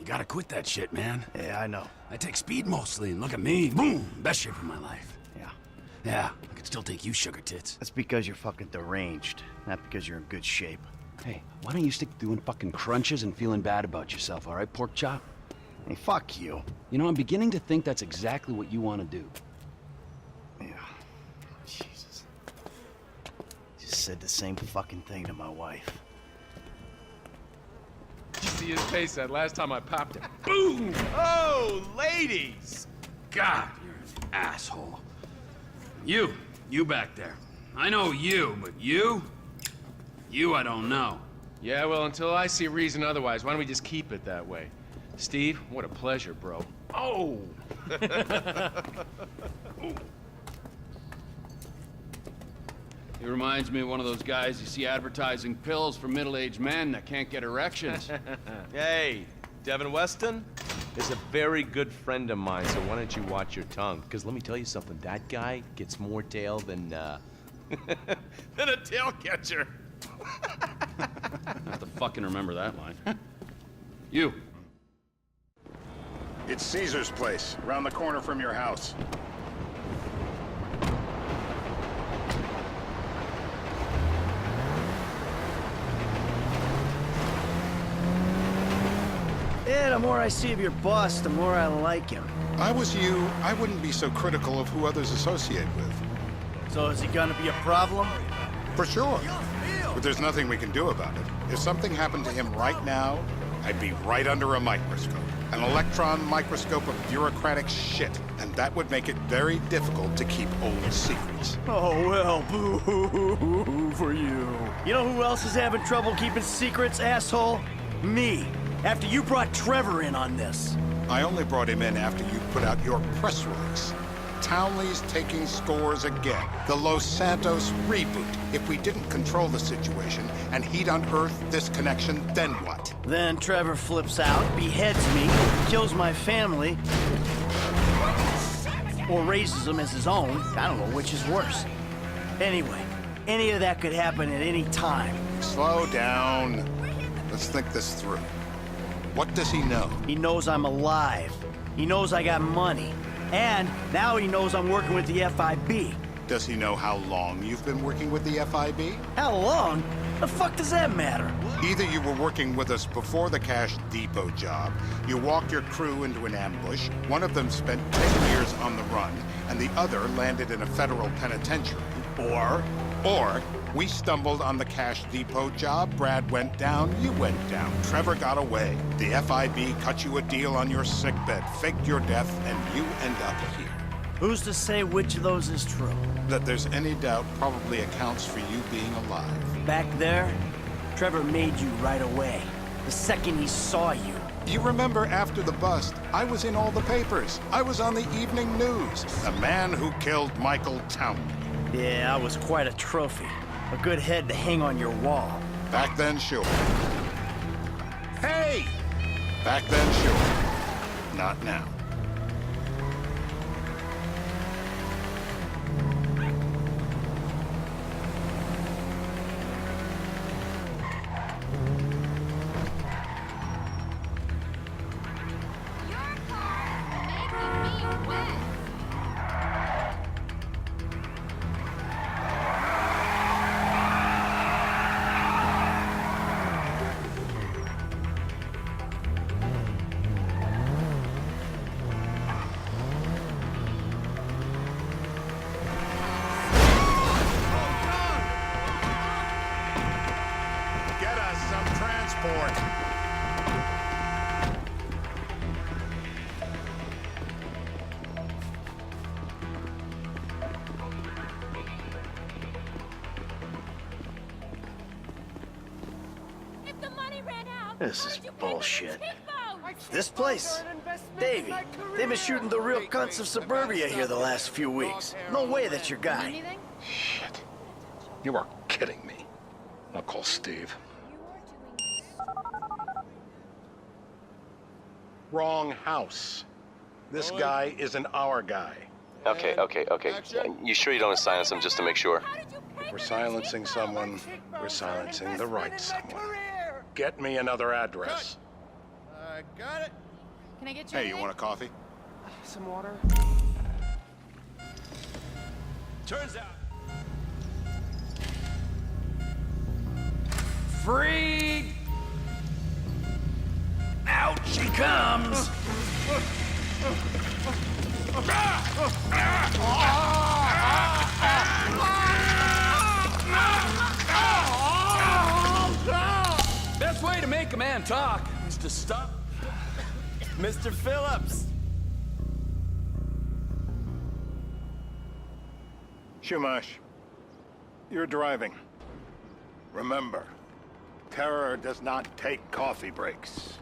You gotta quit that shit, man. Yeah, I know. I take speed mostly, and look at me. Boom! Best shape of my life. Yeah. Yeah, I could still take you, sugar tits. That's because you're fucking deranged, not because you're in good shape. Hey, why don't you stick to doing fucking crunches and feeling bad about yourself, all right, pork chop? Hey, fuck you. You know, I'm beginning to think that's exactly what you want to do. Yeah. Jesus. Just said the same fucking thing to my wife. Did you see his face that last time I popped him? Boom! Oh, ladies! God, you're an asshole. You back there. I know you, but you I don't know. Yeah, well, until I see a reason otherwise, why don't we just keep it that way? Steve, what a pleasure, bro. Oh! He reminds me of one of those guys you see advertising pills for middle-aged men that can't get erections. Hey, Devin Weston is a very good friend of mine, so why don't you watch your tongue? Because let me tell you something, that guy gets more tail than, than a tail catcher. I have to fucking remember that line. You. It's Caesar's place, around the corner from your house. Yeah, the more I see of your boss, the more I like him. I was you, I wouldn't be so critical of who others associate with. So is he gonna be a problem? For sure. But there's nothing we can do about it. If something happened to him right now, I'd be right under a microscope. An electron microscope of bureaucratic shit. And that would make it very difficult to keep old secrets. Oh, well, boo for you. You know who else is having trouble keeping secrets, asshole? Me. After you brought Trevor in on this. I only brought him in after you put out your press release. Townley's taking scores again. The Los Santos reboot. If we didn't control the situation and he'd unearthed this connection, then what? Then Trevor flips out, beheads me, kills my family, or raises them as his own. I don't know which is worse. Anyway, any of that could happen at any time. Slow down. Let's think this through. What does he know? He knows I'm alive. He knows I got money. And now he knows I'm working with the FIB. Does he know how long you've been working with the FIB? How long? The fuck does that matter? Either you were working with us before the Cash Depot job, you walked your crew into an ambush, one of them spent 10 years on the run, and the other landed in a federal penitentiary. Or we stumbled on the Cash Depot job, Brad went down, you went down, Trevor got away. The FIB cut you a deal on your sickbed, faked your death, and you end up here. Who's to say which of those is true? That there's any doubt probably accounts for you being alive. Back there, Trevor made you right away. The second he saw you. You remember after the bust, I was in all the papers. I was on the evening news. The man who killed Michael Townley. Yeah, I was quite a trophy. A good head to hang on your wall. Back then, sure. Hey! Back then, sure. Not now. Get us some transport. If the money ran out, This is how'd you pay for the bullshit. T-boat? This place? Davey, they've been shooting the real cunts of suburbia here the last few weeks. No way that's your guy. Anything? Shit. You are kidding me. I'll call Steve. Wrong house. This guy isn't our guy. Okay. You sure you don't silence him just to make sure? How did you pay We're for silencing someone. We're silencing the right someone. Get me another address. I got it. Can I get you Hey, you anything? want a coffee? Some water? Turns out. Freed! Out she comes! Best way to make a man talk is to stop. Mr. Phillips! Shumash, you're driving. Remember, terror does not take coffee breaks.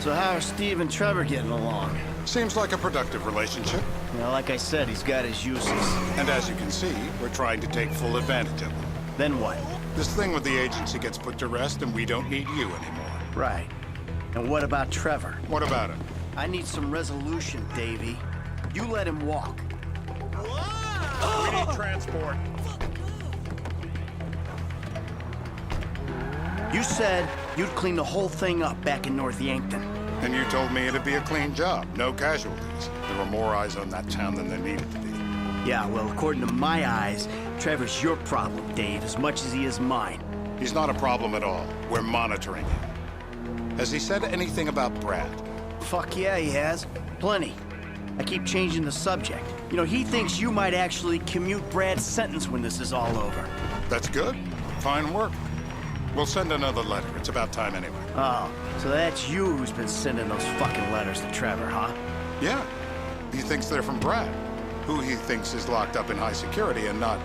So how are Steve and Trevor getting along? Seems like a productive relationship. Well, like I said, he's got his uses. And as you can see, we're trying to take full advantage of them. Then what? This thing with the agency gets put to rest and we don't need you anymore. Right. And what about Trevor? What about it? I need some resolution, Davy. You let him walk. We need transport. You said you'd clean the whole thing up back in North Yankton. And you told me it'd be a clean job, no casualties. There were more eyes on that town than there needed to be. Yeah, well, according to my eyes, Trevor's your problem, Dave, as much as he is mine. He's not a problem at all. We're monitoring him. Has he said anything about Brad? Fuck yeah, he has. Plenty. I keep changing the subject. You know, he thinks you might actually commute Brad's sentence when this is all over. That's good. Fine work. We'll send another letter. It's about time anyway. Oh, so that's you who's been sending those fucking letters to Trevor, huh? Yeah. He thinks they're from Brad, who he thinks is locked up in high security and not,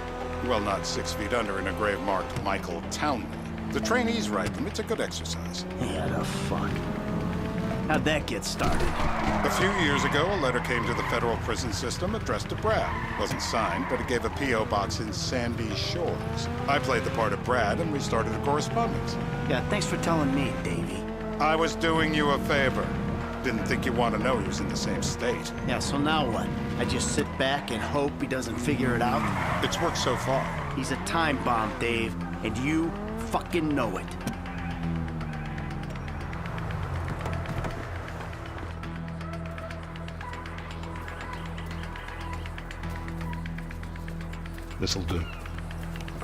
well, not 6 feet under in a grave marked Michael Townley. The trainees write them. It's a good exercise. Yeah, the fuck. How'd that get started? A few years ago, a letter came to the federal prison system addressed to Brad. Wasn't signed, but it gave a P.O. box in Sandy Shores. I played the part of Brad, and we started a correspondence. Yeah, thanks for telling me, Davey. I was doing you a favor. Didn't think you want to know he was in the same state. Yeah, so now what? I just sit back and hope he doesn't figure it out? It's worked so far. He's a time bomb, Dave, and you fucking know it. This'll do.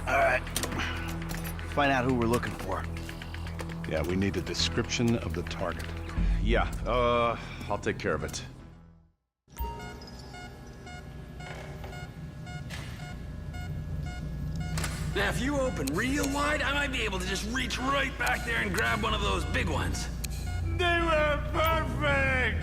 All right. Find out who we're looking for. Yeah, we need a description of the target. Yeah, I'll take care of it. Now, if you open real wide, I might be able to just reach right back there and grab one of those big ones. They were perfect!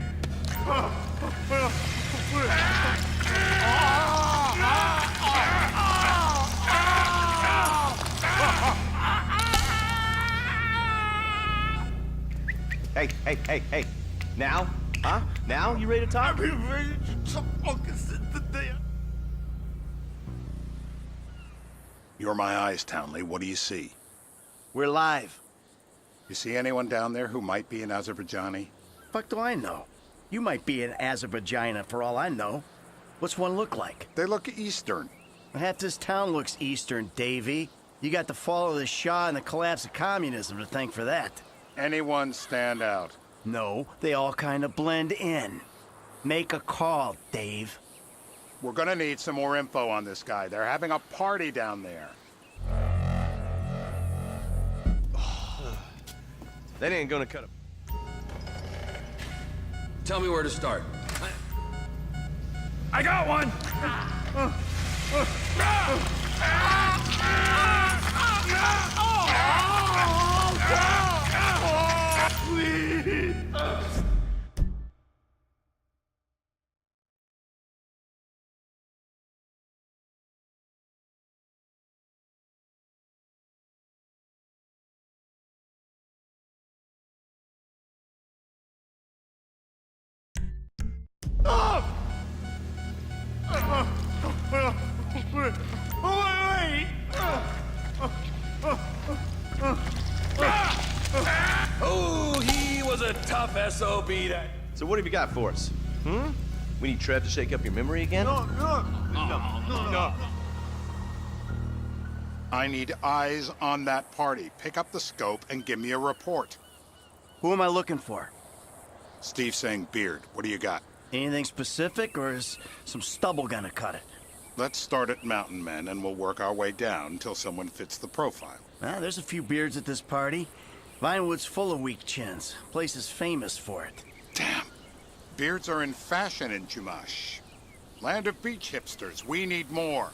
Hey. Now? Huh? Now? You ready to talk? You're my eyes, Townley. What do you see? We're live. You see anyone down there who might be an Azerbaijani? Fuck do I know? You might be an Azerbaijana for all I know. What's one look like? They look Eastern. Half this town looks Eastern, Davy. You got the fall of the Shah and the collapse of communism to thank for that. Anyone stand out? No, they all kind of blend in. Make a call, Dave. We're gonna need some more info on this guy. They're having a party down there. That ain't gonna cut it. Tell me where to start. I got one! Wait! SOB that. So what have you got for us? We need Trev to shake up your memory again? I need eyes on that party. Pick up the scope and give me a report. Who am I looking for? Steve saying Beard. What do you got? Anything specific, or is some stubble gonna cut it? Let's start at Mountain Men, and we'll work our way down until someone fits the profile. There's a few beards at this party. Vinewood's full of weak chins. Place is famous for it. Damn. Beards are in fashion in Chumash. Land of beach hipsters. We need more.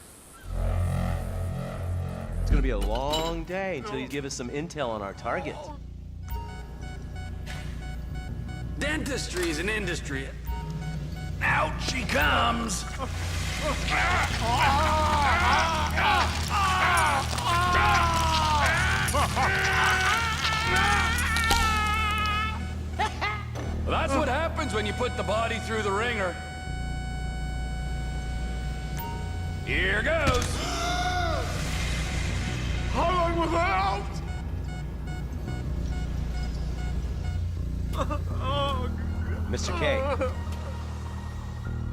It's gonna be a long day until you give us some intel on our target. Dentistry is an industry. Out she comes. Well, that's what happens when you put the body through the ringer. Here goes. How long was I out? Mr. K,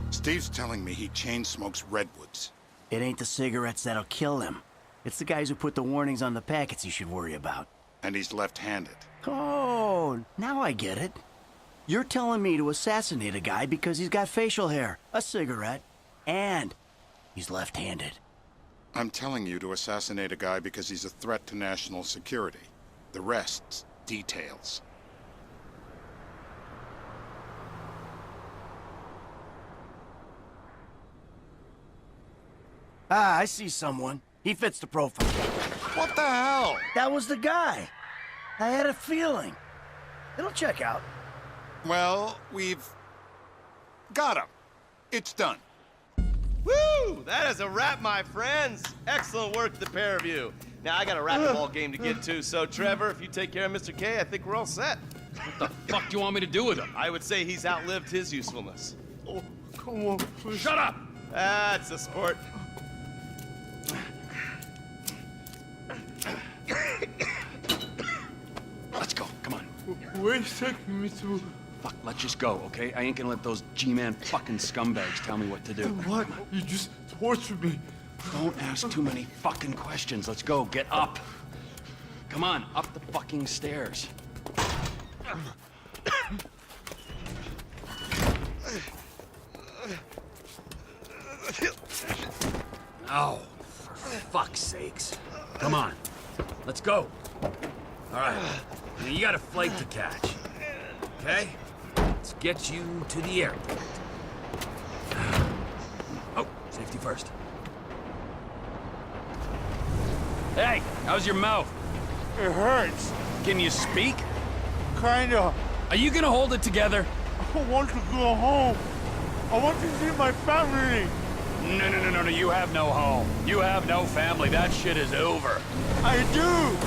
Steve's telling me he chain smokes redwoods. It ain't the cigarettes that'll kill him. It's the guys who put the warnings on the packets you should worry about. And he's left-handed. Oh, now I get it. You're telling me to assassinate a guy because he's got facial hair, a cigarette, and he's left-handed. I'm telling you to assassinate a guy because he's a threat to national security. The rest's details. I see someone. He fits the profile. What the hell? That was the guy. I had a feeling. It'll check out. Well, we've got him. It's done. woo! That is a wrap, my friends. Excellent work, the pair of you. Now, I got a racquetball game to get to, so Trevor, if you take care of Mr. K, I think we're all set. What the fuck do you want me to do with him? I would say he's outlived his usefulness. Oh, come on, please. Shut up! That's a sport. Let's go, come on. Where's taking me to? Fuck, let's just go, okay? I ain't gonna let those G-Man fucking scumbags tell me what to do. What? You just tortured me. Don't ask too many fucking questions. Let's go, get up. Come on, up the fucking stairs. Oh, for fuck's sakes. Come on, let's go. All right, now you got a flight to catch, okay? Let's get you to the airport. Oh, safety first. Hey, how's your mouth? It hurts. Can you speak? Kinda. Are you gonna hold it together? I want to go home. I want to see my family. No, you have no home. You have no family. That shit is over. I do.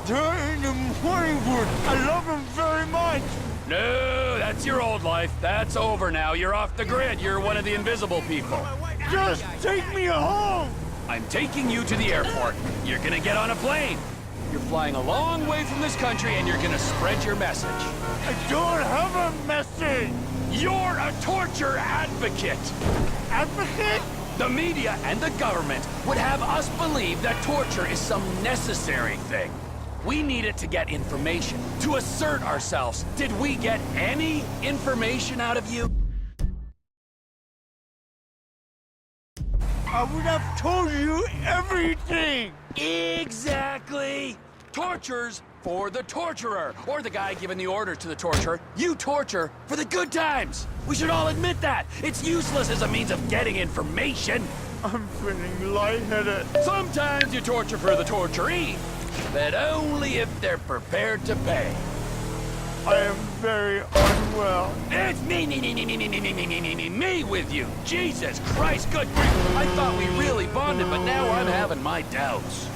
They're in the Morningwood. I love them very much. No, that's your old life. That's over now. You're off the grid. You're one of the invisible people. Just take me home. I'm taking you to the airport. You're gonna get on a plane. You're flying a long way from this country and you're gonna spread your message. I don't have a message. You're a torture advocate. Advocate? The media and the government would have us believe that torture is some necessary thing. We need it to get information, to assert ourselves. Did we get any information out of you? I would have told you everything. Exactly. Torture's for the torturer, or the guy giving the orders to the torturer. You torture for the good times. We should all admit that. It's useless as a means of getting information. I'm feeling lightheaded. Sometimes you torture for the torturee, but only if they're prepared to pay. I am very unwell. It's me with you. Jesus Christ, good grief. I thought we really bonded, but now I'm having my doubts.